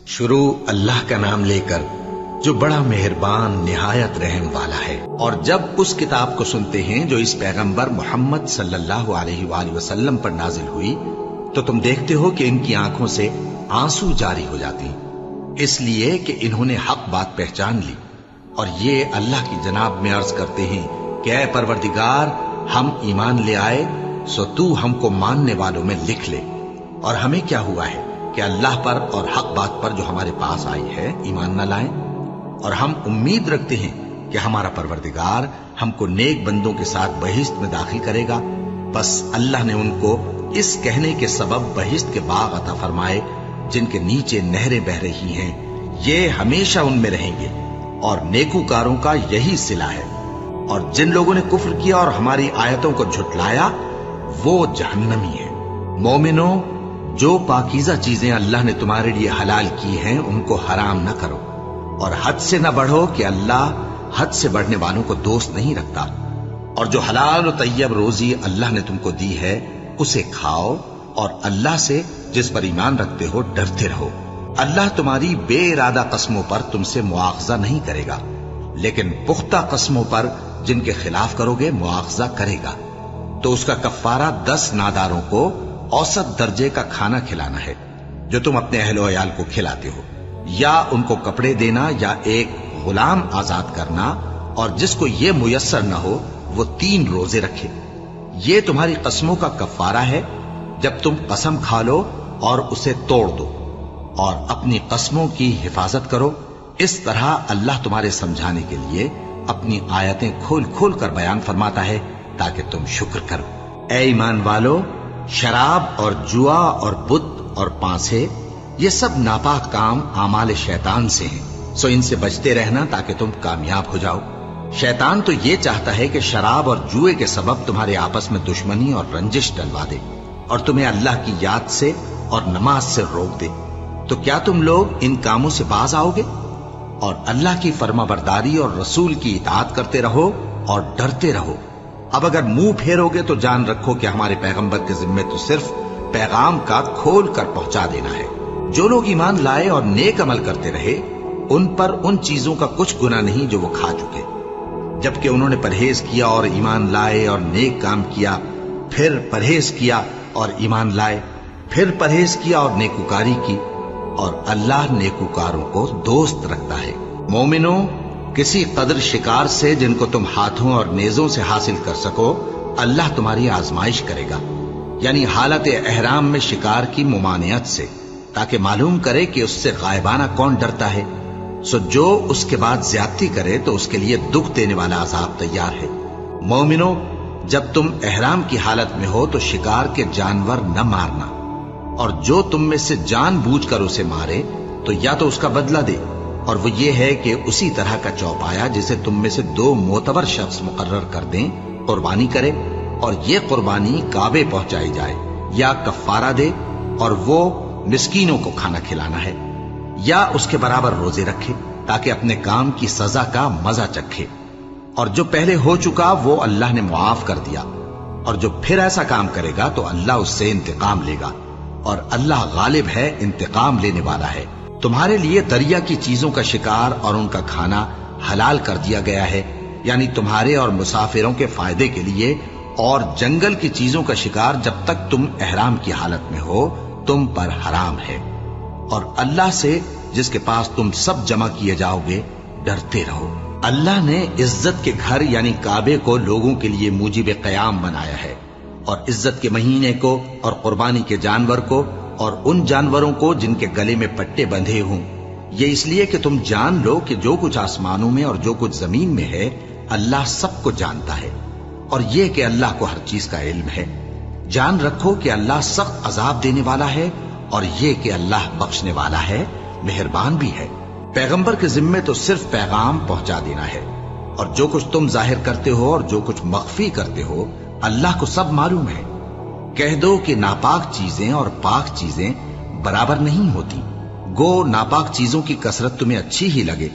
شروع اللہ کا نام لے کر جو بڑا مہربان نہایت رحم والا ہے۔ اور جب اس کتاب کو سنتے ہیں جو اس پیغمبر محمد صلی اللہ علیہ وآلہ وسلم پر نازل ہوئی تو تم دیکھتے ہو کہ ان کی آنکھوں سے آنسو جاری ہو جاتے ہیں، اس لیے کہ انہوں نے حق بات پہچان لی، اور یہ اللہ کی جناب میں عرض کرتے ہیں کہ اے پروردگار، ہم ایمان لے آئے سو تو ہم کو ماننے والوں میں لکھ لے۔ اور ہمیں کیا ہوا ہے کہ اللہ پر اور حق بات پر جو ہمارے پاس آئی ہے ایمان نہ لائیں، اور ہم امید رکھتے ہیں کہ ہمارا پروردگار ہم کو نیک بندوں کے ساتھ بہشت میں داخل کرے گا۔ بس اللہ نے ان کو اس کہنے کے سبب بہشت کے باغ عطا فرمائے جن کے نیچے نہریں بہ رہی ہیں، یہ ہمیشہ ان میں رہیں گے، اور نیکوکاروں کا یہی صلہ ہے۔ اور جن لوگوں نے کفر کیا اور ہماری آیتوں کو جھٹلایا وہ جہنمی ہے۔ مومنوں، جو پاکیزہ چیزیں اللہ نے تمہارے لیے حلال کی ہیں ان کو حرام نہ کرو، اور حد سے نہ بڑھو کہ اللہ حد سے بڑھنے والوں کو دوست نہیں رکھتا۔ اور جو حلال و طیب روزی اللہ نے تم کو دی ہے اسے کھاؤ، اور اللہ سے جس پر ایمان رکھتے ہو ڈرتے رہو۔ اللہ تمہاری بے ارادہ قسموں پر تم سے مواخذہ نہیں کرے گا، لیکن پختہ قسموں پر جن کے خلاف کرو گے مواخذہ کرے گا۔ تو اس کا کفارہ 10 ناداروں کو اوسط درجے کا کھانا کھلانا ہے جو تم اپنے اہل و عیال کو کھلاتے ہو، یا ان کو کپڑے دینا، یا ایک غلام آزاد کرنا، اور جس کو یہ میسر نہ ہو وہ 3 روزے رکھے۔ یہ تمہاری قسموں کا کفارہ ہے جب تم قسم کھا لو اور اسے توڑ دو، اور اپنی قسموں کی حفاظت کرو۔ اس طرح اللہ تمہارے سمجھانے کے لیے اپنی آیتیں کھول کھول کر بیان فرماتا ہے تاکہ تم شکر کرو۔ اے ایمان والو، شراب اور جوا اور بت اور پانسے یہ سب ناپاک کام اعمال شیطان سے ہیں، سو ان سے بچتے رہنا تاکہ تم کامیاب ہو جاؤ۔ شیطان تو یہ چاہتا ہے کہ شراب اور جوئے کے سبب تمہارے آپس میں دشمنی اور رنجش ڈلوا دے، اور تمہیں اللہ کی یاد سے اور نماز سے روک دے۔ تو کیا تم لوگ ان کاموں سے باز آؤ گے؟ اور اللہ کی فرما برداری اور رسول کی اطاعت کرتے رہو اور ڈرتے رہو۔ اب اگر منہ پھیرو گے تو جان رکھو کہ ہمارے پیغمبر کے ذمے تو صرف پیغام کا کھول کر پہنچا دینا ہے۔ جو لوگ ایمان لائے اور نیک عمل کرتے رہے ان پر ان چیزوں کا کچھ گناہ نہیں جو وہ کھا چکے، جبکہ انہوں نے پرہیز کیا اور ایمان لائے اور نیک کام کیا، پھر پرہیز کیا اور ایمان لائے، پھر پرہیز کیا اور نیکوکاری کی، اور اللہ نیکوکاروں کو دوست رکھتا ہے۔ مومنوں، کسی قدر شکار سے جن کو تم ہاتھوں اور نیزوں سے حاصل کر سکو اللہ تمہاری آزمائش کرے گا، یعنی حالت احرام میں شکار کی ممانعت سے، تاکہ معلوم کرے کہ اس سے غائبانہ کون ڈرتا ہے۔ سو جو اس کے بعد زیادتی کرے تو اس کے لیے دکھ دینے والا عذاب تیار ہے۔ مومنوں، جب تم احرام کی حالت میں ہو تو شکار کے جانور نہ مارنا، اور جو تم میں سے جان بوجھ کر اسے مارے تو یا تو اس کا بدلہ دے، اور وہ یہ ہے کہ اسی طرح کا چوپایا جسے تم میں سے 2 معتبر شخص مقرر کر دیں قربانی کرے، اور یہ قربانی کعبے پہنچائی جائے، یا کفارہ دے اور وہ مسکینوں کو کھانا کھلانا ہے، یا اس کے برابر روزے رکھے تاکہ اپنے کام کی سزا کا مزہ چکھے۔ اور جو پہلے ہو چکا وہ اللہ نے معاف کر دیا، اور جو پھر ایسا کام کرے گا تو اللہ اس سے انتقام لے گا، اور اللہ غالب ہے، انتقام لینے والا ہے۔ تمہارے لیے دریا کی چیزوں کا شکار اور ان کا کھانا حلال کر دیا گیا ہے، یعنی تمہارے اور مسافروں کے فائدے کے لیے، اور جنگل کی چیزوں کا شکار جب تک تم احرام کی حالت میں ہو تم پر حرام ہے۔ اور اللہ سے جس کے پاس تم سب جمع کیے جاؤ گے ڈرتے رہو۔ اللہ نے عزت کے گھر یعنی کعبے کو لوگوں کے لیے موجب قیام بنایا ہے، اور عزت کے مہینے کو اور قربانی کے جانور کو اور ان جانوروں کو جن کے گلے میں پٹے بندھے ہوں، یہ اس لیے کہ تم جان لو کہ جو کچھ آسمانوں میں اور جو کچھ زمین میں ہے اللہ سب کو جانتا ہے، اور یہ کہ اللہ کو ہر چیز کا علم ہے۔ جان رکھو کہ اللہ سخت عذاب دینے والا ہے، اور یہ کہ اللہ بخشنے والا ہے، مہربان بھی ہے۔ پیغمبر کے ذمے تو صرف پیغام پہنچا دینا ہے، اور جو کچھ تم ظاہر کرتے ہو اور جو کچھ مخفی کرتے ہو اللہ کو سب معلوم ہے۔ کہہ دو کہ ناپاک چیزیں اور پاک چیزیں برابر نہیں ہوتی، گو ناپاک چیزوں کی کثرت تمہیں اچھی ہی لگے۔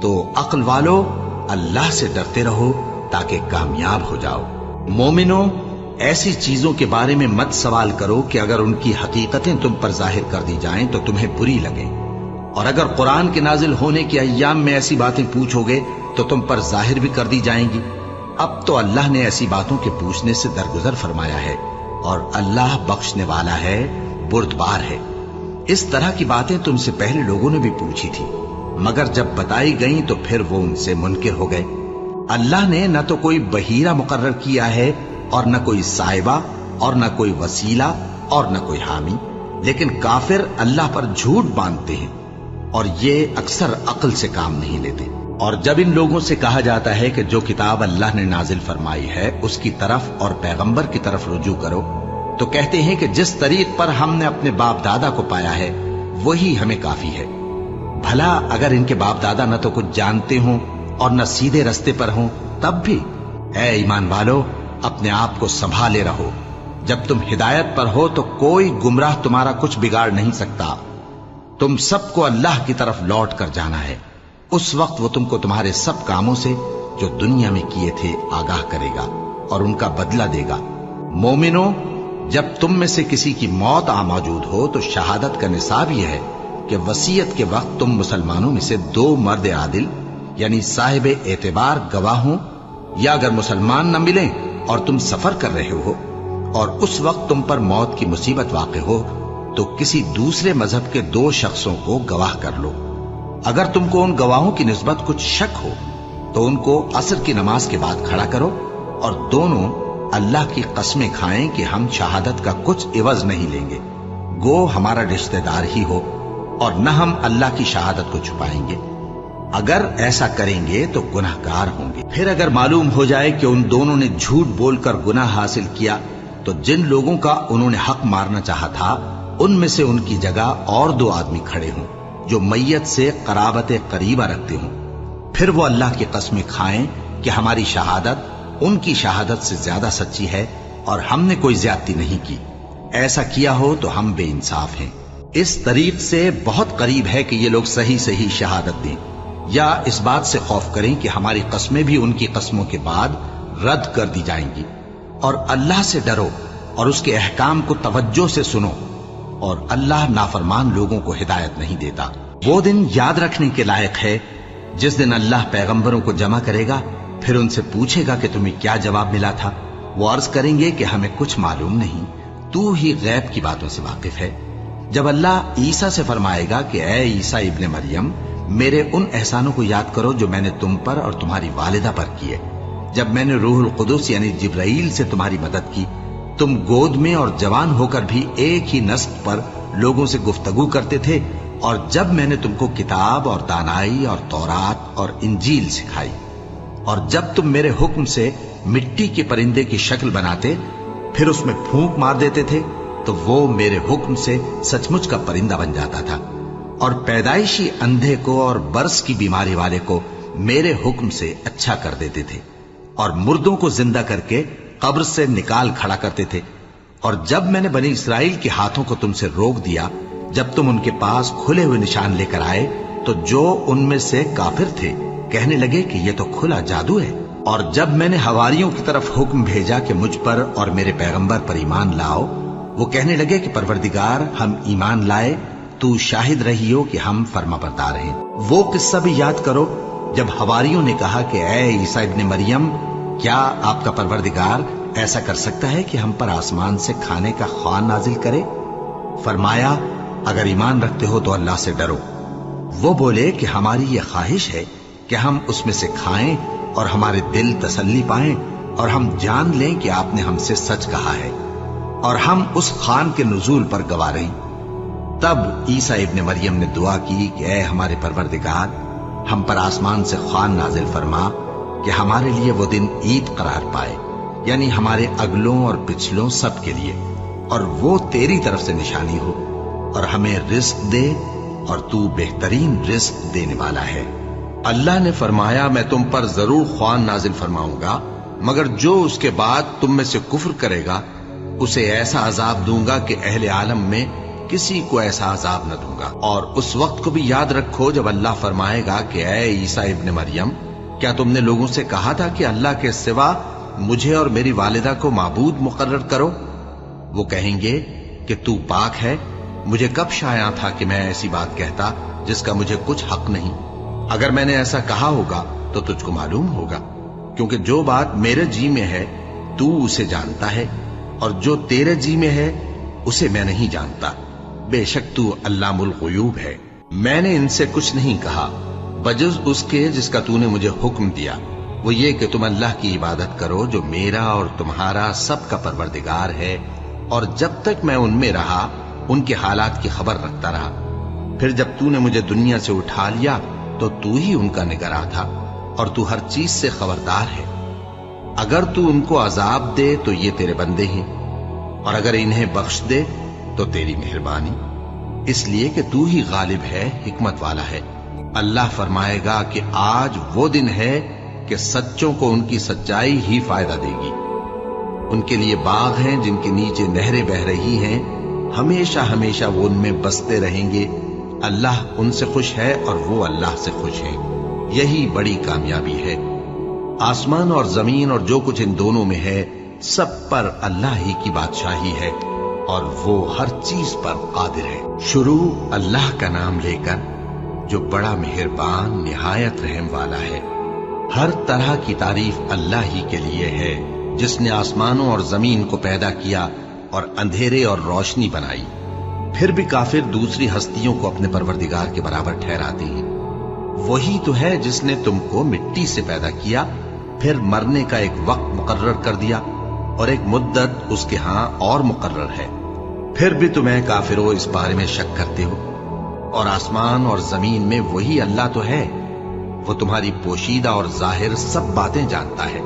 تو عقل والو، اللہ سے ڈرتے رہو تاکہ کامیاب ہو جاؤ۔ مومنوں، ایسی چیزوں کے بارے میں مت سوال کرو کہ اگر ان کی حقیقتیں تم پر ظاہر کر دی جائیں تو تمہیں بری لگیں، اور اگر قرآن کے نازل ہونے کے ایام میں ایسی باتیں پوچھو گے تو تم پر ظاہر بھی کر دی جائیں گی۔ اب تو اللہ نے ایسی باتوں کے پوچھنے سے درگزر فرمایا ہے، اور اللہ بخشنے والا ہے، بردبار ہے۔ اس طرح کی باتیں تم سے پہلے لوگوں نے بھی پوچھی تھی، مگر جب بتائی گئیں تو پھر وہ ان سے منکر ہو گئے۔ اللہ نے نہ تو کوئی بحیرہ مقرر کیا ہے، اور نہ کوئی صاحبہ، اور نہ کوئی وسیلہ، اور نہ کوئی حامی، لیکن کافر اللہ پر جھوٹ باندھتے ہیں، اور یہ اکثر عقل سے کام نہیں لیتے۔ اور جب ان لوگوں سے کہا جاتا ہے کہ جو کتاب اللہ نے نازل فرمائی ہے اس کی طرف اور پیغمبر کی طرف رجوع کرو، تو کہتے ہیں کہ جس طریق پر ہم نے اپنے باپ دادا کو پایا ہے وہی ہمیں کافی ہے۔ بھلا اگر ان کے باپ دادا نہ تو کچھ جانتے ہوں اور نہ سیدھے رستے پر ہوں تب بھی؟ اے ایمان والو، اپنے آپ کو سنبھالے رہو۔ جب تم ہدایت پر ہو تو کوئی گمراہ تمہارا کچھ بگاڑ نہیں سکتا۔ تم سب کو اللہ کی طرف لوٹ کر جانا ہے، اس وقت وہ تم کو تمہارے سب کاموں سے جو دنیا میں کیے تھے آگاہ کرے گا اور ان کا بدلہ دے گا۔ مومنو، جب تم میں سے کسی کی موت آ موجود ہو تو شہادت کا نصاب یہ ہے کہ وصیت کے وقت تم مسلمانوں میں سے 2 مرد عادل یعنی صاحب اعتبار گواہ ہوں، یا اگر مسلمان نہ ملیں اور تم سفر کر رہے ہو اور اس وقت تم پر موت کی مصیبت واقع ہو تو کسی دوسرے مذہب کے 2 شخصوں کو گواہ کر لو۔ اگر تم کو ان گواہوں کی نسبت کچھ شک ہو تو ان کو عصر کی نماز کے بعد کھڑا کرو، اور دونوں اللہ کی قسمیں کھائیں کہ ہم شہادت کا کچھ عوض نہیں لیں گے، گو ہمارا رشتہ دار ہی ہو، اور نہ ہم اللہ کی شہادت کو چھپائیں گے۔ اگر ایسا کریں گے تو گناہ گار ہوں گے۔ پھر اگر معلوم ہو جائے کہ ان دونوں نے جھوٹ بول کر گناہ حاصل کیا تو جن لوگوں کا انہوں نے حق مارنا چاہا تھا ان میں سے ان کی جگہ اور 2 آدمی کھڑے ہوں جو میت سے قرابت قریبہ رکھتے ہوں، پھر وہ اللہ کی قسمیں کھائیں کہ ہماری شہادت ان کی شہادت سے زیادہ سچی ہے اور ہم نے کوئی زیادتی نہیں کی۔ ایسا کیا ہو تو ہم بے انصاف ہیں۔ اس طریق سے بہت قریب ہے کہ یہ لوگ صحیح شہادت دیں، یا اس بات سے خوف کریں کہ ہماری قسمیں بھی ان کی قسموں کے بعد رد کر دی جائیں گی۔ اور اللہ سے ڈرو اور اس کے احکام کو توجہ سے سنو، اور اللہ نافرمان لوگوں کو ہدایت نہیں دیتا۔ وہ دن یاد رکھنے کے لائق ہے جس دن اللہ پیغمبروں کو جمع کرے گا، پھر ان سے پوچھے گا کہ تمہیں کیا جواب ملا تھا۔ وہ عرض کریں گے کہ ہمیں کچھ معلوم نہیں، تو ہی غیب کی باتوں سے واقف ہے۔ جب اللہ عیسیٰ سے فرمائے گا کہ اے عیسیٰ ابن مریم، میرے ان احسانوں کو یاد کرو جو میں نے تم پر اور تمہاری والدہ پر کیے، جب میں نے روح القدس یعنی جبرائیل سے تمہاری مدد کی، تم گود میں اور جوان ہو کر بھی ایک ہی نسق پر لوگوں سے گفتگو کرتے تھے، اور جب میں نے تم کو کتاب اور دانائی اور تورات اور انجیل سکھائی، اور جب تم میرے حکم سے مٹی کے پرندے کی شکل بناتے پھر اس میں پھونک مار دیتے تھے تو وہ میرے حکم سے سچ مچ کا پرندہ بن جاتا تھا، اور پیدائشی اندھے کو اور برس کی بیماری والے کو میرے حکم سے اچھا کر دیتے تھے، اور مردوں کو زندہ کر کے قبر سے نکال کھڑا کرتے تھے۔ اور جب میں نے بنی اسرائیل کے ہاتھوں کو تم سے روک دیا جب تم ان کے پاس کھلے ہوئے نشان لے کر آئے تو جو ان میں سے کافر تھے کہنے لگے کہ یہ تو کھلا جادو ہے۔ اور جب میں نے حواریوں کی طرف حکم بھیجا کہ مجھ پر اور میرے پیغمبر پر ایمان لاؤ، وہ کہنے لگے کہ پروردگار ہم ایمان لائے، تو شاہد رہی ہو کہ ہم فرما بردار ہیں۔ وہ قصہ بھی یاد کرو جب حواریوں نے کہا کہ اے عیسیٰ ابن مریم، کیا آپ کا پروردگار ایسا کر سکتا ہے کہ ہم پر آسمان سے کھانے کا خوان نازل کرے؟ فرمایا اگر ایمان رکھتے ہو تو اللہ سے ڈرو۔ وہ بولے کہ ہماری یہ خواہش ہے کہ ہم اس میں سے کھائیں اور ہمارے دل تسلی پائیں اور ہم جان لیں کہ آپ نے ہم سے سچ کہا ہے اور ہم اس خوان کے نزول پر گواہ رہیں۔ تب عیسیٰ ابن مریم نے دعا کی کہ اے ہمارے پروردگار، ہم پر آسمان سے خوان نازل فرما کہ ہمارے لیے وہ دن عید قرار پائے، یعنی ہمارے اگلوں اور پچھلوں سب کے لیے، اور وہ تیری طرف سے نشانی ہو، اور ہمیں رزق دے اور تو بہترین رزق دینے والا ہے۔ اللہ نے فرمایا میں تم پر ضرور خوان نازل فرماؤں گا، مگر جو اس کے بعد تم میں سے کفر کرے گا اسے ایسا عذاب دوں گا کہ اہل عالم میں کسی کو ایسا عذاب نہ دوں گا۔ اور اس وقت کو بھی یاد رکھو جب اللہ فرمائے گا کہ اے عیسیٰ ابن مریم، کیا تم نے لوگوں سے کہا تھا کہ اللہ کے سوا مجھے اور میری والدہ کو معبود مقرر کرو؟ وہ کہیں گے کہ تو پاک ہے، مجھے کب شایع تھا کہ میں ایسی بات کہتا جس کا مجھے کچھ حق نہیں؟ اگر میں نے ایسا کہا ہوگا تو تجھ کو معلوم ہوگا، کیونکہ جو بات میرے جی میں ہے تو اسے جانتا ہے، اور جو تیرے جی میں ہے اسے میں نہیں جانتا۔ بے شک تو علام الغیوب ہے۔ میں نے ان سے کچھ نہیں کہا بجز اس کے جس کا تو نے مجھے حکم دیا، وہ یہ کہ تم اللہ کی عبادت کرو جو میرا اور تمہارا سب کا پروردگار ہے، اور جب تک میں ان میں رہا ان کے حالات کی خبر رکھتا رہا۔ پھر جب تو نے مجھے دنیا سے اٹھا لیا تو تو ہی ان کا نگراں تھا، اور تو ہر چیز سے خبردار ہے۔ اگر تو ان کو عذاب دے تو یہ تیرے بندے ہیں، اور اگر انہیں بخش دے تو تیری مہربانی، اس لیے کہ تو ہی غالب ہے، حکمت والا ہے۔ اللہ فرمائے گا کہ آج وہ دن ہے کہ سچوں کو ان کی سچائی ہی فائدہ دے گی۔ ان کے لیے باغ ہیں جن کے نیچے نہریں بہ رہی ہیں، ہمیشہ ہمیشہ وہ ان میں بستے رہیں گے۔ اللہ ان سے خوش ہے اور وہ اللہ سے خوش ہیں، یہی بڑی کامیابی ہے۔ آسمان اور زمین اور جو کچھ ان دونوں میں ہے سب پر اللہ ہی کی بادشاہی ہے، اور وہ ہر چیز پر قادر ہے۔ شروع اللہ کا نام لے کر جو بڑا مہربان نہایت رحم والا ہے۔ ہر طرح کی تعریف اللہ ہی کے لیے ہے، جس نے آسمانوں اور زمین کو پیدا کیا اور اندھیرے اور روشنی بنائی۔ پھر بھی کافر دوسری ہستیوں کو اپنے پروردگار کے برابر ٹھہراتے ہیں۔ وہی تو ہے جس نے تم کو مٹی سے پیدا کیا، پھر مرنے کا ایک وقت مقرر کر دیا اور ایک مدت اس کے ہاں اور مقرر ہے۔ پھر بھی تمہیں کافروں اس بارے میں شک کرتے ہو، اور آسمان اور زمین میں وہی اللہ تو ہے، وہ تمہاری پوشیدہ اور ظاہر سب باتیں جانتا ہے،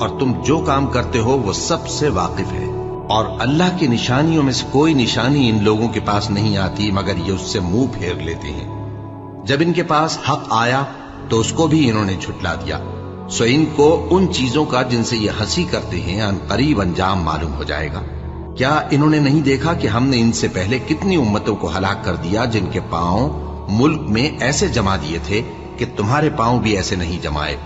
اور تم جو کام کرتے ہو وہ سب سے واقف ہے۔ اور اللہ کی نشانیوں میں سے کوئی نشانی ان لوگوں کے پاس نہیں آتی مگر یہ اس سے منہ پھیر لیتے ہیں۔ جب ان کے پاس حق آیا تو اس کو بھی انہوں نے جھٹلا دیا، سو ان کو ان چیزوں کا جن سے یہ ہنسی کرتے ہیں ان قریب انجام معلوم ہو جائے گا۔ کیا انہوں نے نہیں دیکھا کہ ہم نے ان سے پہلے کتنی امتوں کو ہلاک کر دیا جن کے پاؤں ملک میں ایسے جما دیے تھے کہ تمہارے پاؤں بھی ایسے نہیں جمائے،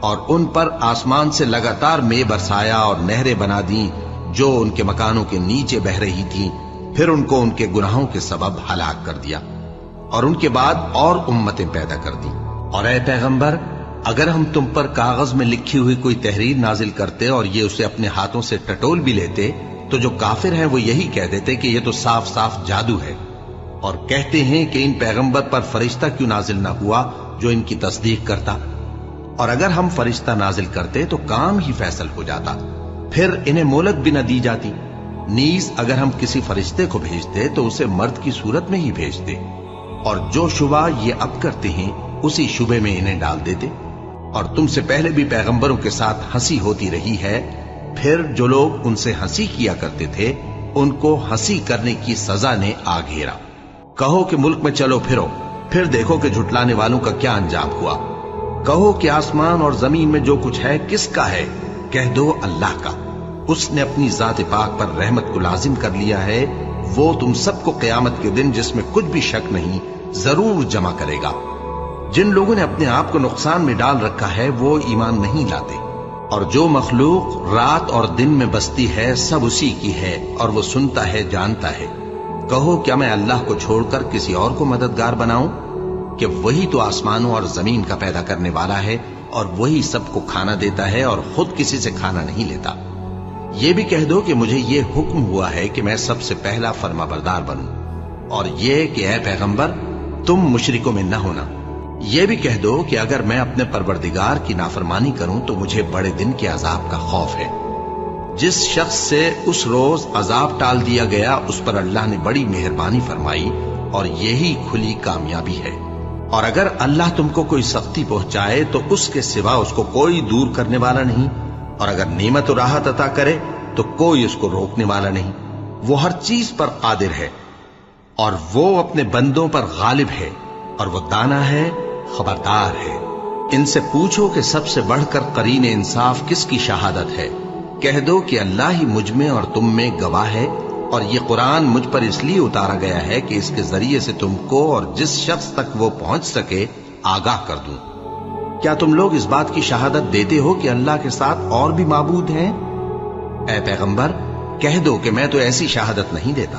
اور ان پر آسمان سے لگاتار مے برسایا اور نہریں بنا دیں جو ان کے مکانوں کے نیچے بہ رہی تھیں، پھر ان کو ان کے گناہوں کے سبب ہلاک کر دیا، اور ان کے بعد اور امتیں پیدا کر دیں۔ اور اے پیغمبر، اگر ہم تم پر کاغذ میں لکھی ہوئی کوئی تحریر نازل کرتے اور یہ اسے اپنے ہاتھوں سے ٹٹول بھی لیتے تو جو کافر ہیں وہ یہی کہہ دیتے کہ یہ تو صاف صاف جادو ہے، اور کہتے ہیں کہ ان پیغمبر پر فرشتہ کیوں نازل نہ ہوا جو ان کی تصدیق کرتا، اور اگر ہم فرشتہ نازل کرتے تو کام ہی فیصل ہو جاتا، پھر انہیں مہلت بھی نہ دی جاتی۔ نیز اگر ہم کسی فرشتے کو بھیجتے تو اسے مرد کی صورت میں ہی بھیجتے، اور جو شبہ یہ اب کرتے ہیں اسی شبے میں انہیں ڈال دیتے۔ اور تم سے پہلے بھی پیغمبروں کے ساتھ ہنسی ہوتی رہی ہے، پھر جو لوگ ان سے ہنسی کیا کرتے تھے ان کو ہنسی کرنے کی سزا نے آ گھیرا۔ کہو کہ ملک میں چلو پھرو، پھر دیکھو کہ جھٹلانے والوں کا کیا انجام ہوا۔ کہو کہ آسمان اور زمین میں جو کچھ ہے کس کا ہے؟ کہہ دو اللہ کا۔ اس نے اپنی ذات پاک پر رحمت کو لازم کر لیا ہے، وہ تم سب کو قیامت کے دن جس میں کچھ بھی شک نہیں ضرور جمع کرے گا۔ جن لوگوں نے اپنے آپ کو نقصان میں ڈال رکھا ہے وہ ایمان نہیں لاتے، اور جو مخلوق رات اور دن میں بستی ہے سب اسی کی ہے، اور وہ سنتا ہے جانتا ہے۔ کہو کیا میں اللہ کو چھوڑ کر کسی اور کو مددگار بناؤں کہ وہی تو آسمانوں اور زمین کا پیدا کرنے والا ہے، اور وہی سب کو کھانا دیتا ہے اور خود کسی سے کھانا نہیں لیتا۔ یہ بھی کہہ دو کہ مجھے یہ حکم ہوا ہے کہ میں سب سے پہلا فرما بردار بنوں، اور یہ کہ اے پیغمبر تم مشرکوں میں نہ ہونا۔ یہ بھی کہہ دو کہ اگر میں اپنے پروردگار کی نافرمانی کروں تو مجھے بڑے دن کے عذاب کا خوف ہے۔ جس شخص سے اس روز عذاب ٹال دیا گیا اس پر اللہ نے بڑی مہربانی فرمائی، اور یہی کھلی کامیابی ہے۔ اور اگر اللہ تم کو کوئی سختی پہنچائے تو اس کے سوا اس کو کوئی دور کرنے والا نہیں، اور اگر نعمت و راحت عطا کرے تو کوئی اس کو روکنے والا نہیں۔ وہ ہر چیز پر قادر ہے، اور وہ اپنے بندوں پر غالب ہے، اور وہ دانا ہے، خبردار ہے۔ ان سے پوچھو کہ سب سے بڑھ کر قرین انصاف کس کی شہادت ہے؟ کہہ دو کہ اللہ ہی مجھ میں اور تم میں گواہ ہے، اور یہ قرآن مجھ پر اس لیے اتارا گیا ہے کہ اس کے ذریعے سے تم کو اور جس شخص تک وہ پہنچ سکے آگاہ کر دوں۔ کیا تم لوگ اس بات کی شہادت دیتے ہو کہ اللہ کے ساتھ اور بھی معبود ہیں؟ اے پیغمبر کہہ دو کہ میں تو ایسی شہادت نہیں دیتا،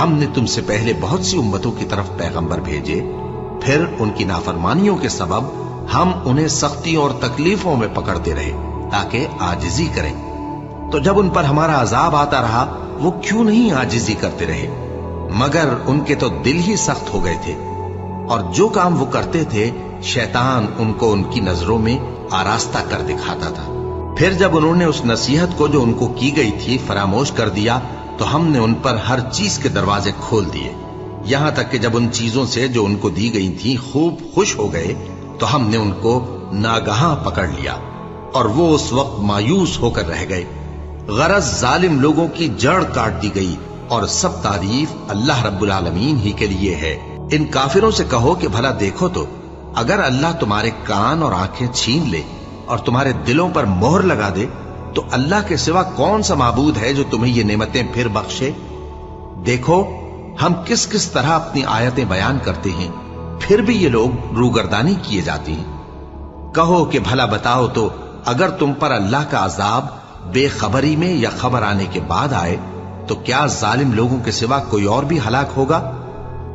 ہم نے تم سے پہلے بہت سی امتوں کی طرف پیغمبر بھیجے، پھر ان کی نافرمانیوں کے سبب ہم انہیں سختیوں اور تکلیفوں میں پکڑتے رہے تاکہ عاجزی کریں۔ تو جب ان پر ہمارا عذاب آتا رہا وہ کیوں نہیں عاجزی کرتے رہے؟ مگر ان کے تو دل ہی سخت ہو گئے تھے، اور جو کام وہ کرتے تھے شیطان ان کو ان کی نظروں میں آراستہ کر دکھاتا تھا۔ پھر جب انہوں نے اس نصیحت کو جو ان کو کی گئی تھی فراموش کر دیا تو ہم نے ان پر ہر چیز کے دروازے کھول دیے، یہاں تک کہ جب ان چیزوں سے جو ان کو دی گئی تھی خوب خوش ہو گئے تو ہم نے ان کو ناگہاں پکڑ لیا، اور وہ اس وقت مایوس ہو کر رہ گئے۔ غرض ظالم لوگوں کی جڑ کاٹ دی گئی، اور سب تعریف اللہ رب العالمین ہی کے لیے ہے۔ ان کافروں سے کہو کہ بھلا دیکھو تو اگر اللہ تمہارے کان اور آنکھیں چھین لے اور تمہارے دلوں پر مہر لگا دے تو اللہ کے سوا کون سا معبود ہے جو تمہیں یہ نعمتیں پھر بخشے؟ دیکھو ہم کس کس طرح اپنی آیتیں بیان کرتے ہیں، پھر بھی یہ لوگ روگردانی کیے جاتے ہیں۔ کہو کہ بھلا بتاؤ تو اگر تم پر اللہ کا عذاب بے خبری میں یا خبر آنے کے بعد آئے تو کیا ظالم لوگوں کے سوا کوئی اور بھی ہلاک ہوگا؟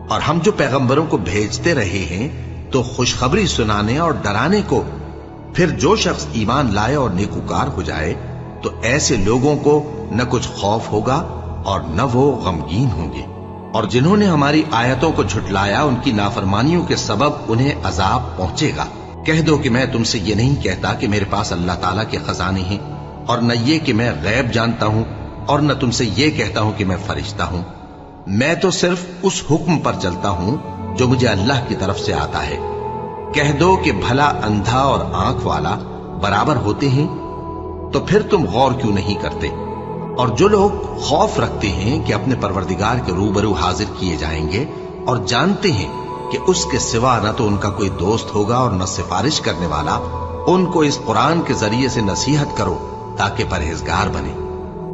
اور ہم جو پیغمبروں کو بھیجتے رہے ہیں تو خوشخبری سنانے اور ڈرانے کو، پھر جو شخص ایمان لائے اور نیکوکار ہو جائے تو ایسے لوگوں کو نہ کچھ خوف ہوگا اور نہ وہ غمگین ہوں گے۔ اور جنہوں نے ہماری آیتوں کو جھٹلایا ان کی نافرمانیوں کے سبب انہیں عذاب پہنچے گا۔ کہہ دو کہ میں تم سے یہ نہیں کہتا کہ میرے پاس اللہ تعالیٰ کے خزانے ہیں، اور نہ یہ کہ میں غیب جانتا ہوں، اور نہ تم سے یہ کہتا ہوں کہ میں فرشتہ ہوں۔ میں تو صرف اس حکم پر چلتا ہوں جو مجھے اللہ کی طرف سے آتا ہے۔ کہہ دو کہ بھلا اندھا اور آنکھ والا برابر ہوتے ہیں؟ تو پھر تم غور کیوں نہیں کرتے؟ اور جو لوگ خوف رکھتے ہیں کہ اپنے پروردگار کے روبرو حاضر کیے جائیں گے اور جانتے ہیں کہ اس کے سوا نہ تو ان کا کوئی دوست ہوگا اور نہ سفارش کرنے والا، ان کو اس قرآن کے ذریعے سے نصیحت کرو تاکہ پرہیزگار بنے۔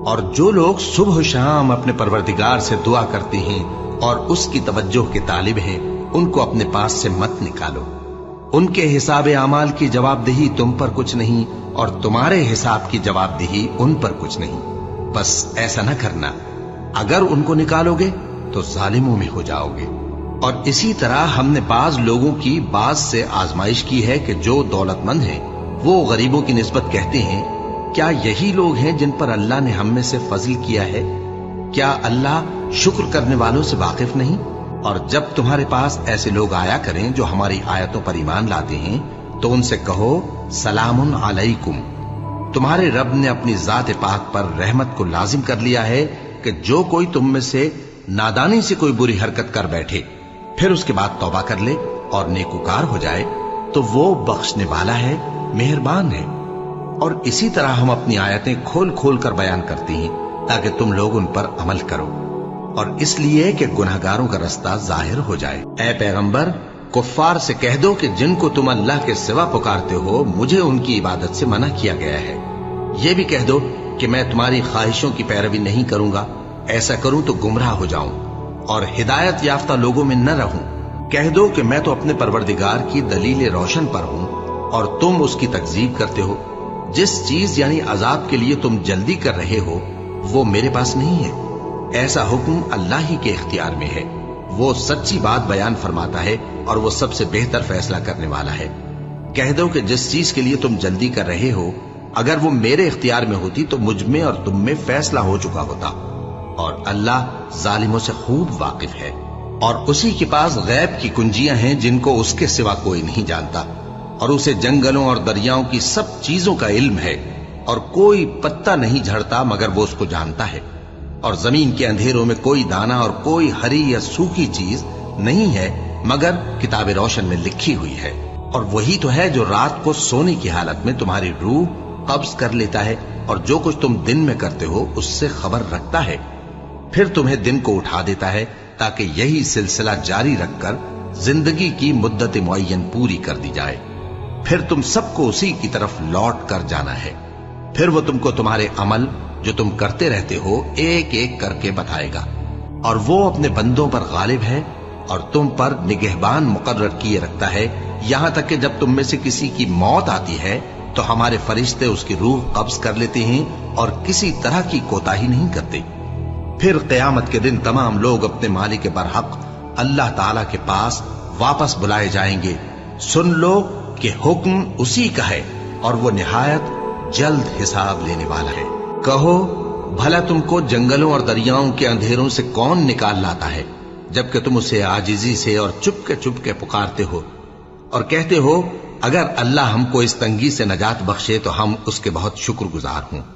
اور جو لوگ صبح و شام اپنے پروردگار سے دعا کرتے ہیں اور اس کی توجہ کے طالب ہیں، ان کو اپنے پاس سے مت نکالو۔ ان کے حساب اعمال کی جواب دہی تم پر کچھ نہیں، اور تمہارے حساب کی جواب دہی ان پر کچھ نہیں۔ بس ایسا نہ کرنا، اگر ان کو نکالو گے تو ظالموں میں ہو جاؤ گے۔ اور اسی طرح ہم نے بعض لوگوں کی بعض سے آزمائش کی ہے کہ جو دولت مند ہیں وہ غریبوں کی نسبت کہتے ہیں کیا یہی لوگ ہیں جن پر اللہ نے ہم میں سے فضل کیا ہے؟ کیا اللہ شکر کرنے والوں سے واقف نہیں؟ اور جب تمہارے پاس ایسے لوگ آیا کریں جو ہماری آیتوں پر ایمان لاتے ہیں تو ان سے کہو سلام علیکم، تمہارے رب نے اپنی ذات پاک پر رحمت کو لازم کر لیا ہے کہ جو کوئی تم میں سے نادانی سے کوئی بری حرکت کر بیٹھے پھر اس کے بعد توبہ کر لے اور نیکوکار ہو جائے تو وہ بخشنے والا ہے، مہربان ہے۔ اور اسی طرح ہم اپنی آیتیں کھول کھول کر بیان کرتے ہیں تاکہ تم لوگ ان پر عمل کرو، اور اس لیے کہ گناہگاروں کا رستہ ظاہر ہو جائے۔ اے پیغمبر، کفار سے کہہ دو کہ جن کو تم اللہ کے سوا پکارتے ہو مجھے ان کی عبادت سے منع کیا گیا ہے۔ یہ بھی کہہ دو کہ میں تمہاری خواہشوں کی پیروی نہیں کروں گا، ایسا کروں تو گمراہ ہو جاؤں اور ہدایت یافتہ لوگوں میں نہ رہوں۔ کہہ دو کہ میں تو اپنے پروردگار کی دلیل روشن پر ہوں اور تم اس کی تکذیب کرتے ہو۔ جس چیز یعنی عذاب کے لیے تم جلدی کر رہے ہو وہ میرے پاس نہیں ہے، ایسا حکم اللہ ہی کے اختیار میں ہے۔ وہ سچی بات بیان فرماتا ہے اور وہ سب سے بہتر فیصلہ کرنے والا ہے۔ کہہ دو کہ جس چیز کے لیے تم جلدی کر رہے ہو اگر وہ میرے اختیار میں ہوتی تو مجھ میں اور تم میں فیصلہ ہو چکا ہوتا، اور اللہ ظالموں سے خوب واقف ہے۔ اور اسی کے پاس غیب کی کنجیاں ہیں جن کو اس کے سوا کوئی نہیں جانتا، اور اسے جنگلوں اور دریاؤں کی سب چیزوں کا علم ہے، اور کوئی پتا نہیں جھڑتا مگر وہ اس کو جانتا ہے، اور زمین کے اندھیروں میں کوئی دانا اور کوئی ہری یا سوکھی چیز نہیں ہے مگر کتاب روشن میں لکھی ہوئی ہے۔ اور وہی تو ہے جو رات کو سونے کی حالت میں تمہاری روح قبض کر لیتا ہے اور جو کچھ تم دن میں کرتے ہو اس سے خبر رکھتا ہے، پھر تمہیں دن کو اٹھا دیتا ہے تاکہ یہی سلسلہ جاری رکھ کر زندگی کی مدت معین پوری کر دی جائے۔ پھر تم سب کو اسی کی طرف لوٹ کر جانا ہے، پھر وہ تم کو تمہارے عمل جو تم کرتے رہتے ہو ایک ایک کر کے بتائے گا، اور وہ اپنے بندوں پر غالب ہے اور تم پر نگہبان مقرر کیے رکھتا ہے، یہاں تک کہ جب تم میں سے کسی کی موت آتی ہے تو ہمارے فرشتے اس کی روح قبض کر لیتے ہیں اور کسی طرح کی کوتاہی نہیں کرتے۔ پھر قیامت کے دن تمام لوگ اپنے مالک برحق اللہ تعالی کے پاس واپس بلائے جائیں گے۔ سن لو کہ حکم اسی کا ہے اور وہ نہایت جلد حساب لینے والا ہے۔ کہو بھلا تم کو جنگلوں اور دریاؤں کے اندھیروں سے کون نکال لاتا ہے، جبکہ تم اسے عاجزی سے اور چپ کے پکارتے ہو اور کہتے ہو اگر اللہ ہم کو اس تنگی سے نجات بخشے تو ہم اس کے بہت شکر گزار ہوں۔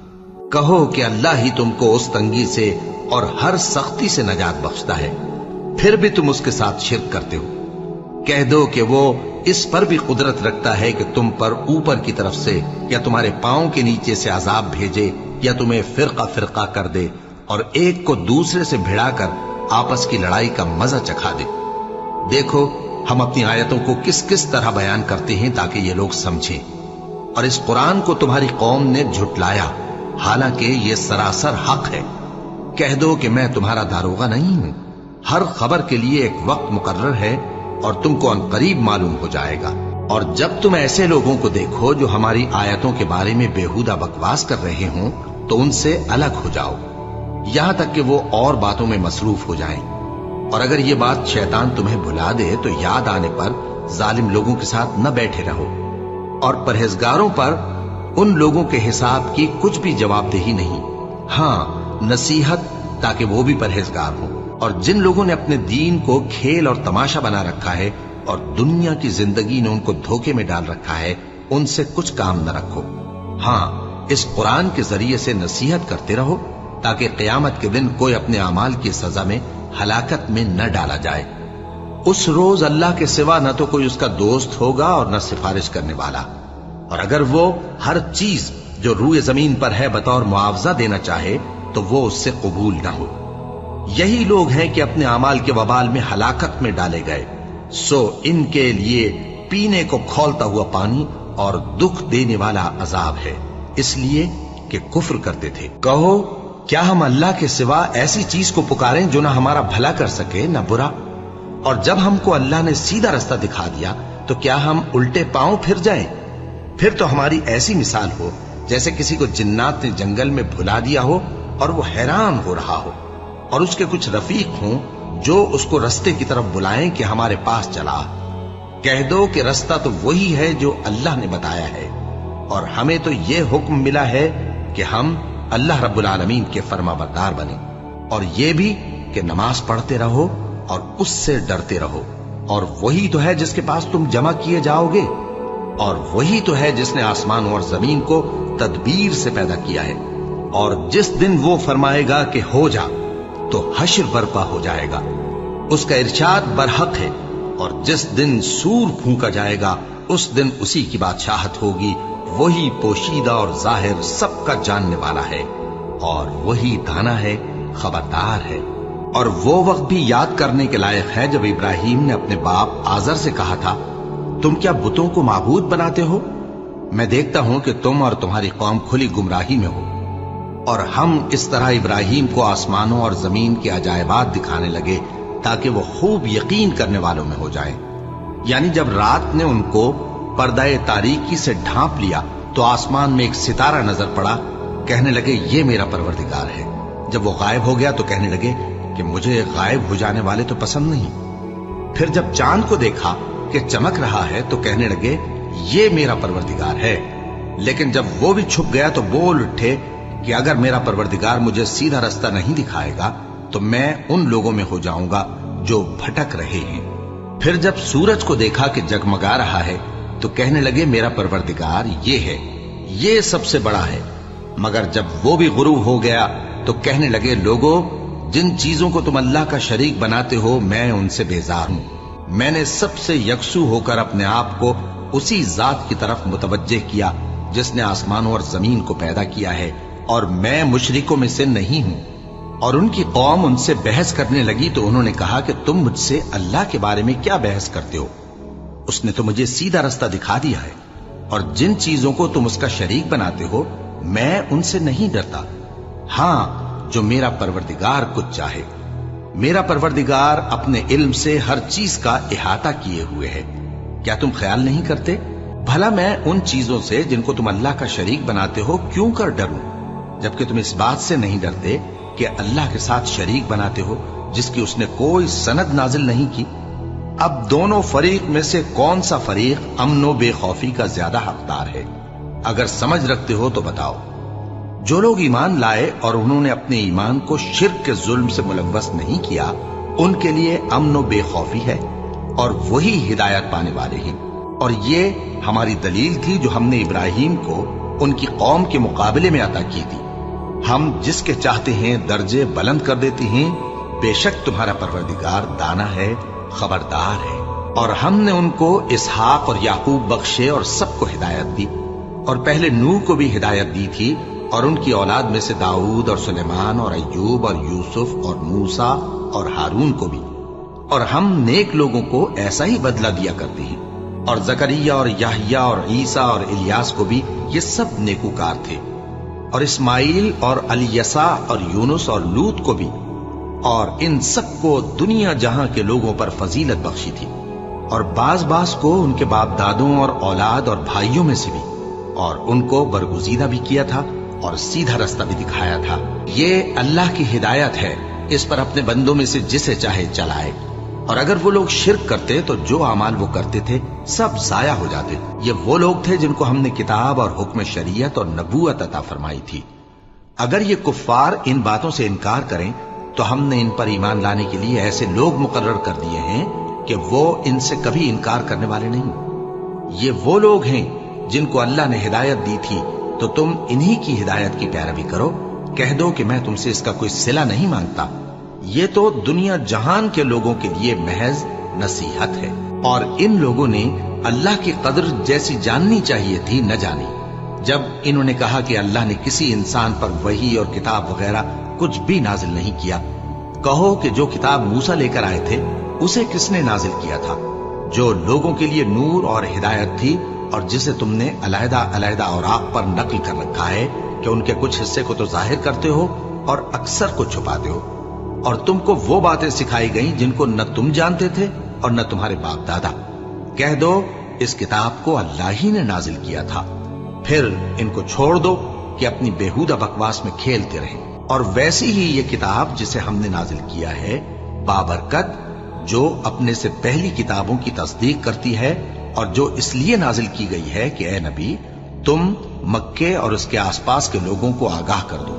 کہو کہ اللہ ہی تم کو اس تنگی سے اور ہر سختی سے نجات بخشتا ہے، پھر بھی تم اس کے ساتھ شرک کرتے ہو۔ کہہ دو کہ وہ اس پر بھی قدرت رکھتا ہے کہ تم پر اوپر کی طرف سے یا تمہارے پاؤں کے نیچے سے عذاب بھیجے یا تمہیں فرقہ فرقہ کر دے اور ایک کو دوسرے سے بھڑا کر آپس کی لڑائی کا مزہ چکھا دے۔ دیکھو ہم اپنی آیتوں کو کس کس طرح بیان کرتے ہیں تاکہ یہ لوگ سمجھیں، اور اس قرآن کو تمہاری قوم نے جھٹلایا حالانکہ یہ سراسر حق ہے۔ کہہ دو کہ میں تمہارا داروغہ نہیں ہوں، ہر خبر کے لیے ایک وقت مقرر ہے اور تم کو عنقریب معلوم ہو جائے گا۔ اور جب تم ایسے لوگوں کو دیکھو جو ہماری آیتوں کے بارے میں بےہودہ بکواس کر رہے ہوں تو ان سے الگ ہو جاؤ یہاں تک کہ وہ اور باتوں میں مصروف ہو جائیں، اور اگر یہ بات شیطان تمہیں بھلا دے تو یاد آنے پر ظالم لوگوں کے ساتھ نہ بیٹھے رہو، اور پرہیزگاروں پر ان لوگوں کے حساب کی کچھ بھی جواب دہی نہیں، ہاں نصیحت تاکہ وہ بھی پرہیزگار ہوں۔ اور جن لوگوں نے اپنے دین کو کھیل اور تماشا بنا رکھا ہے اور دنیا کی زندگی نے ان کو دھوکے میں ڈال رکھا ہے، ان سے کچھ کام نہ رکھو، ہاں اس قرآن کے ذریعے سے نصیحت کرتے رہو تاکہ قیامت کے دن کوئی اپنے اعمال کی سزا میں ہلاکت میں نہ ڈالا جائے۔ اس روز اللہ کے سوا نہ تو کوئی اس کا دوست ہوگا اور نہ سفارش کرنے والا، اور اگر وہ ہر چیز جو روئے زمین پر ہے بطور معاوضہ دینا چاہے تو وہ اس سے قبول نہ ہو۔ یہی لوگ ہیں کہ اپنے اعمال کے وبال میں ہلاکت میں ڈالے گئے، سو ان کے لیے پینے کو کھولتا ہوا پانی اور دکھ دینے والا عذاب ہے، اس لیے کہ کفر کرتے تھے۔ کہو کیا ہم اللہ کے سوا ایسی چیز کو پکاریں جو نہ ہمارا بھلا کر سکے نہ برا؟ اور جب ہم کو اللہ نے سیدھا رستہ دکھا دیا تو کیا ہم الٹے پاؤں پھر جائیں؟ پھر تو ہماری ایسی مثال ہو جیسے کسی کو جنات نے جنگل میں بھلا دیا ہو اور وہ حیران ہو رہا ہو، اور اس کے کچھ رفیق ہوں جو اس کو رستے کی طرف بلائیں کہ ہمارے پاس چلا۔ کہہ دو کہ رستہ تو وہی ہے جو اللہ نے بتایا ہے، اور ہمیں تو یہ حکم ملا ہے کہ ہم اللہ رب العالمین کے فرما بردار بنیں، اور یہ بھی کہ نماز پڑھتے رہو اور اس سے ڈرتے رہو، اور وہی تو ہے جس کے پاس تم جمع کیے جاؤ گے، اور وہی تو ہے جس نے آسمان اور زمین کو تدبیر سے پیدا کیا ہے، اور جس دن وہ فرمائے گا کہ ہو جا تو حشر برپا ہو جائے گا، اس کا ارشاد برحق ہے، اور جس دن سور پھونکا جائے گا اس دن اسی کی بادشاہت ہوگی، وہی پوشیدہ اور ظاہر سب کا جاننے والا ہے، اور وہی دانا ہے خبردار ہے۔ اور وہ وقت بھی یاد کرنے کے لائق ہے جب ابراہیم نے اپنے باپ آزر سے کہا تھا تم کیا بتوں کو معبود بناتے ہو؟ میں دیکھتا ہوں کہ تم اور تمہاری قوم کھلی گمراہی میں ہو۔ اور ہم اس طرح ابراہیم کو آسمانوں اور زمین کے عجائبات دکھانے لگے تاکہ وہ خوب یقین کرنے والوں میں ہو جائیں۔ یعنی جب رات نے ان کو پردہ تاریکی سے ڈھانپ لیا تو آسمان میں ایک ستارہ نظر پڑا، کہنے لگے یہ میرا پروردگار ہے۔ جب وہ غائب ہو گیا تو کہنے لگے کہ مجھے غائب ہو جانے والے تو پسند نہیں۔ پھر جب چاند کو دیکھا کہ چمک رہا ہے تو کہنے لگے یہ میرا پروردگار ہے۔ لیکن جب وہ بھی چھپ گیا تو بول اٹھے کہ اگر میرا پروردگار مجھے سیدھا رستہ نہیں دکھائے گا تو میں ان لوگوں میں ہو جاؤں گا جو بھٹک رہے ہیں۔ پھر جب سورج کو دیکھا کہ جگمگا رہا ہے تو کہنے لگے میرا پروردگار یہ ہے، یہ سب سے بڑا ہے۔ مگر جب وہ بھی غروب ہو گیا تو کہنے لگے لوگو جن چیزوں کو تم اللہ کا شریک بناتے ہو میں ان سے بیزار ہوں۔ میں نے سب سے یکسو ہو کر اپنے آپ کو اسی ذات کی طرف متوجہ کیا جس نے آسمانوں اور زمین کو پیدا کیا ہے، اور میں مشرکوں میں سے نہیں ہوں۔ اور ان کی قوم ان سے بحث کرنے لگی تو انہوں نے کہا کہ تم مجھ سے اللہ کے بارے میں کیا بحث کرتے ہو؟ اس نے تو مجھے سیدھا رستہ دکھا دیا ہے، اور جن چیزوں کو تم اس کا شریک بناتے ہو میں ان سے نہیں ڈرتا، ہاں جو میرا پروردگار کچھ چاہے۔ میرا پروردگار اپنے علم سے ہر چیز کا احاطہ کیے ہوئے ہے۔ کیا تم خیال نہیں کرتے؟ بھلا میں ان چیزوں سے جن کو تم اللہ کا شریک بناتے ہو کیوں کر ڈروں، جبکہ تم اس بات سے نہیں ڈرتے کہ اللہ کے ساتھ شریک بناتے ہو جس کی اس نے کوئی سند نازل نہیں کی؟ اب دونوں فریق میں سے کون سا فریق امن و بے خوفی کا زیادہ حقدار ہے؟ اگر سمجھ رکھتے ہو تو بتاؤ۔ جو لوگ ایمان لائے اور انہوں نے اپنے ایمان کو شرک کے ظلم سے ملوث نہیں کیا، ان کے لیے امن و بے خوفی ہے اور وہی ہدایت پانے والے ہیں۔ اور یہ ہماری دلیل تھی جو ہم نے ابراہیم کو ان کی قوم کے مقابلے میں عطا کی تھی۔ ہم جس کے چاہتے ہیں درجے بلند کر دیتے ہیں، بے شک تمہارا پروردگار دانا ہے، خبردار ہے۔ اور ہم نے ان کو اسحاق اور یعقوب بخشے اور سب کو ہدایت دی، اور پہلے نوح کو بھی ہدایت دی تھی، اور ان کی اولاد میں سے داؤد اور سلیمان اور ایوب اور یوسف اور موسیٰ اور ہارون کو بھی۔ اور ہم نیک لوگوں کو ایسا ہی بدلہ دیا کرتے ہیں۔ اور زکریا اور یحییٰ اور عیسیٰ اور الیاس کو بھی، یہ سب نیکوکار تھے۔ اور اسماعیل اور الیسع اور یونس اور لوط کو بھی، اور ان سب کو دنیا جہاں کے لوگوں پر فضیلت بخشی تھی، اور بعض کو ان کے باپ دادوں اور اولاد اور بھائیوں میں سے بھی، اور ان کو برگزیدہ بھی کیا تھا اور سیدھا رستہ بھی دکھایا تھا۔ یہ اللہ کی ہدایت ہے، اس پر اپنے بندوں میں سے جسے چاہے چلائے۔ اور اگر وہ لوگ شرک کرتے تو جو اعمال وہ کرتے تھے سب ضائع ہو جاتے۔ یہ وہ لوگ تھے جن کو ہم نے کتاب اور حکم شریعت اور نبوت عطا فرمائی تھی۔ اگر یہ کفار ان باتوں سے انکار کریں تو ہم نے ان پر ایمان لانے کے لیے ایسے لوگ مقرر کر دیے ہیں کہ وہ ان سے کبھی انکار کرنے والے نہیں۔ یہ وہ لوگ ہیں جن کو اللہ نے ہدایت دی تھی، تو تم انہی کی ہدایت کی پیروی کرو۔ کہہ دو کہ میں تم سے اس کا کوئی صلہ نہیں مانگتا، یہ تو دنیا جہان کے لوگوں کے لیے محض نصیحت ہے۔ اور ان لوگوں نے اللہ کی قدر جیسی جاننی چاہیے تھی نہ جانی۔ جب انہوں نے کہا کہ اللہ نے کسی انسان پر وحی اور کتاب وغیرہ کچھ بھی نازل نہیں کیا، کہو کہ جو کتاب موسیٰ لے کر آئے تھے اسے کس نے نازل کیا تھا، جو لوگوں کے لیے نور اور ہدایت تھی، اور جسے تم نے علیحدہ علیحدہ اوراق پر نقل کر رکھا ہے کہ ان کے کچھ حصے کو تو ظاہر کرتے ہو اور اکثر کو چھپاتے ہو۔ اور تم کو وہ باتیں سکھائی گئیں جن کو نہ تم جانتے تھے اور نہ تمہارے باپ دادا۔ کہہ دو اس کتاب کو اللہ ہی نے نازل کیا تھا، پھر ان کو چھوڑ دو کہ اپنی بیہودہ بکواس میں کھیلتے رہیں۔ اور ویسی ہی یہ کتاب جسے ہم نے نازل کیا ہے بابرکت، جو اپنے سے پہلی کتابوں کی تصدیق کرتی ہے، اور جو اس لیے نازل کی گئی ہے کہ اے نبی تم مکے اور اس کے آس پاس کے لوگوں کو آگاہ کر دو۔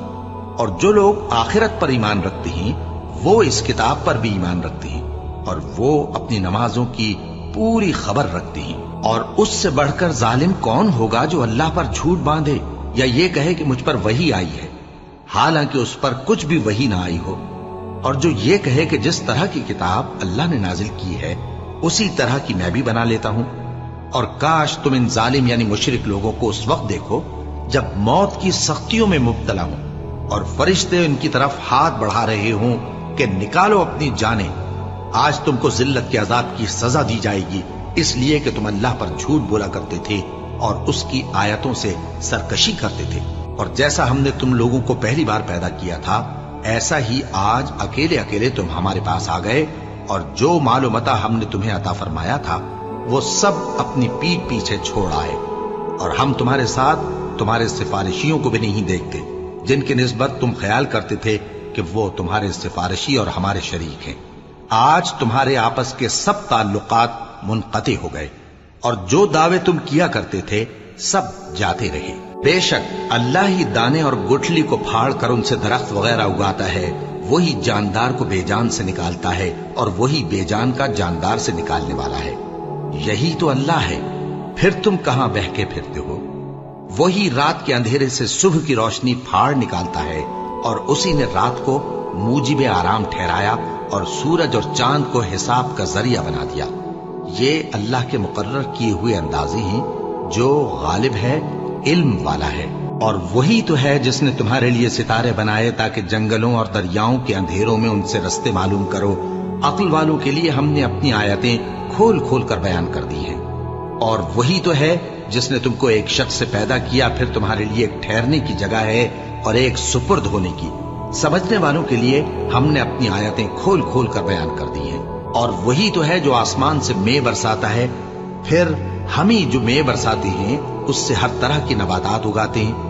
اور جو لوگ آخرت پر ایمان رکھتے ہیں وہ اس کتاب پر بھی ایمان رکھتے ہیں، اور وہ اپنی نمازوں کی پوری خبر رکھتے ہیں۔ اور اس سے بڑھ کر ظالم کون ہوگا جو اللہ پر جھوٹ باندھے یا یہ کہے کہ مجھ پر وحی آئی ہے، حالانکہ اس پر کچھ بھی وحی نہ آئی ہو، اور جو یہ کہے کہ جس طرح کی کتاب اللہ نے نازل کی ہے اسی طرح کی میں بھی بنا لیتا ہوں۔ اور کاش تم ان ظالم یعنی مشرک لوگوں کو اس وقت دیکھو جب موت کی سختیوں میں مبتلا ہوں اور فرشتے ان کی طرف ہاتھ بڑھا رہے ہوں کہ نکالو اپنی جانیں، آج تم کو ذلت کے عذاب کی سزا دی جائے گی، اس لیے کہ تم اللہ پر جھوٹ بولا کرتے تھے اور اس کی آیتوں سے سرکشی کرتے تھے۔ اور جیسا ہم نے تم لوگوں کو پہلی بار پیدا کیا تھا، ایسا ہی آج اکیلے اکیلے تم ہمارے پاس آ گئے، اور جو مال و متاع ہم نے تمہیں عطا فرمایا تھا وہ سب اپنی پیٹھ پیچھے چھوڑ آئے، اور ہم تمہارے ساتھ تمہارے سفارشیوں کو بھی نہیں دیکھتے جن کی نسبت تم خیال کرتے تھے کہ وہ تمہارے سفارشی اور ہمارے شریک ہیں۔ آج تمہارے آپس کے سب تعلقات منقطع ہو گئے، اور جو دعوے تم کیا کرتے تھے سب جاتے رہے۔ بے شک اللہ ہی دانے اور گٹھلی کو پھاڑ کر ان سے درخت وغیرہ اگاتا ہے، وہی جاندار کو بے جان سے نکالتا ہے، اور وہی بے جان کا جاندار سے نکالنے والا ہے۔ یہی تو اللہ ہے، پھر تم کہاں بہکے پھرتے ہو؟ وہی رات کے اندھیرے سے صبح کی روشنی پھاڑ نکالتا ہے، اور اسی نے رات کو موجب آرام ٹھہرایا اور سورج اور چاند کو حساب کا ذریعہ بنا دیا۔ یہ اللہ کے مقرر کیے ہوئے اندازے ہیں، جو غالب ہے، علم والا ہے۔ اور وہی تو ہے جس نے تمہارے لیے ستارے بنائے تاکہ جنگلوں اور دریاؤں کے اندھیروں میں ان سے رستے معلوم کرو۔ عقل والوں کے لیے ہم نے اپنی آیتیں کھول کھول کر بیان کر دی ہیں۔ اور وہی تو ہے جس نے تم کو ایک شخص سے پیدا کیا، پھر تمہارے لیے ایک ٹھہرنے کی جگہ ہے اور ایک سپرد ہونے کی۔ سمجھنے والوں کے لیے ہم نے اپنی آیتیں کھول کھول کر بیان کر دی ہیں۔ اور وہی تو ہے جو آسمان سے مے برساتا ہے، پھر ہم ہی جو مے برساتے ہیں اس سے ہر طرح کی نباتات اگاتے ہیں۔